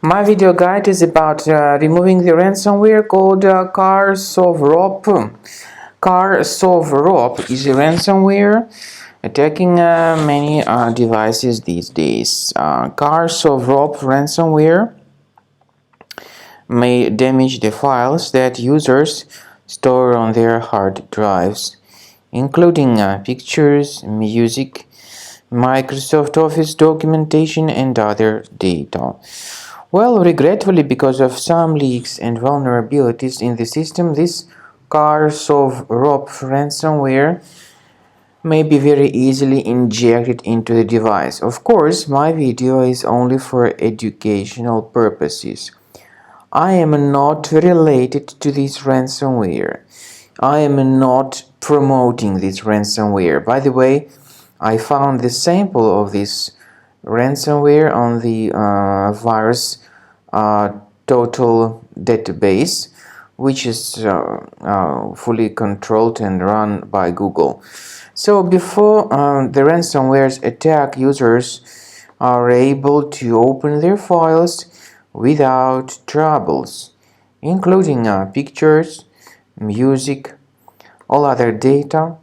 My video guide is about removing the ransomware called Karsovrop. Karsovrop is a ransomware attacking many devices these days. Karsovrop ransomware may damage the files that users store on their hard drives, including pictures, music, Microsoft Office documentation, and other data. Well, regretfully, because of some leaks and vulnerabilities in the system, this Karsovrop ransomware may be very easily injected into the device. Of course, my video is only for educational purposes. I am not related to this ransomware. I am not promoting this ransomware. By the way, I found the sample of this ransomware on the VirusTotal database, which is fully controlled and run by Google. So before the ransomware's attack, users are able to open their files without troubles, including pictures, music, all other data.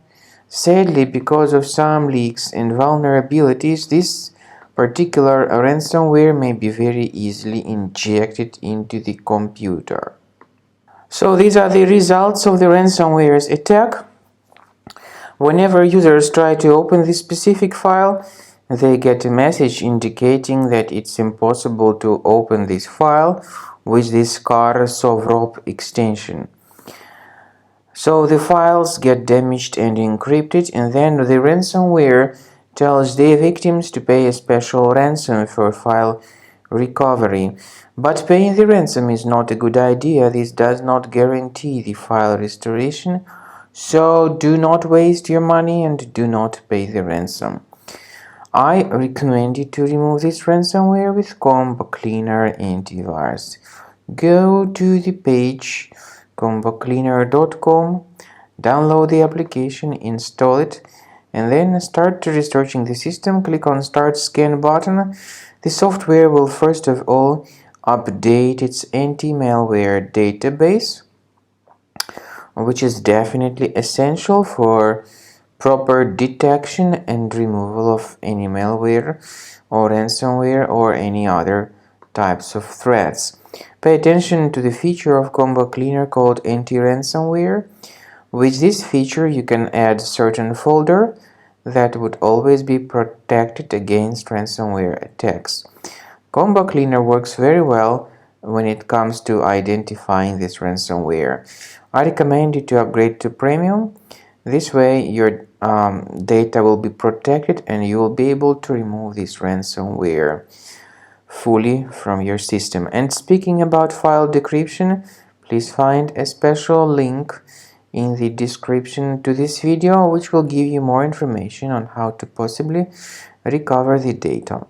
Sadly, because of some leaks and vulnerabilities, this particular ransomware may be very easily injected into the computer. So these are the results of the ransomware's attack. Whenever users try to open this specific file, they get a message indicating that it's impossible to open this file with this Karsovrop extension. So the files get damaged and encrypted, and then the ransomware tells the victims to pay a special ransom for file recovery. But paying the ransom is not a good idea. This does not guarantee the file restoration, so do not waste your money and do not pay the ransom. I recommend you to remove this ransomware with Cleaner Antivirus. Go to the page combocleaner.com, download the application, install it, and then start researching the system. Click on Start Scan button. The software will first of all update its anti-malware database, which is definitely essential for proper detection and removal of any malware or ransomware or any other types of threats. Pay attention to the feature of Combo Cleaner called Anti-Ransomware. With this feature, you can add certain folder that would always be protected against ransomware attacks. Combo Cleaner works very well when it comes to identifying this ransomware. I recommend you to upgrade to Premium. This way, your data will be protected and you will be able to remove this ransomware fully from your system. And speaking about file decryption, please find a special link in the description to this video, which will give you more information on how to possibly recover the data.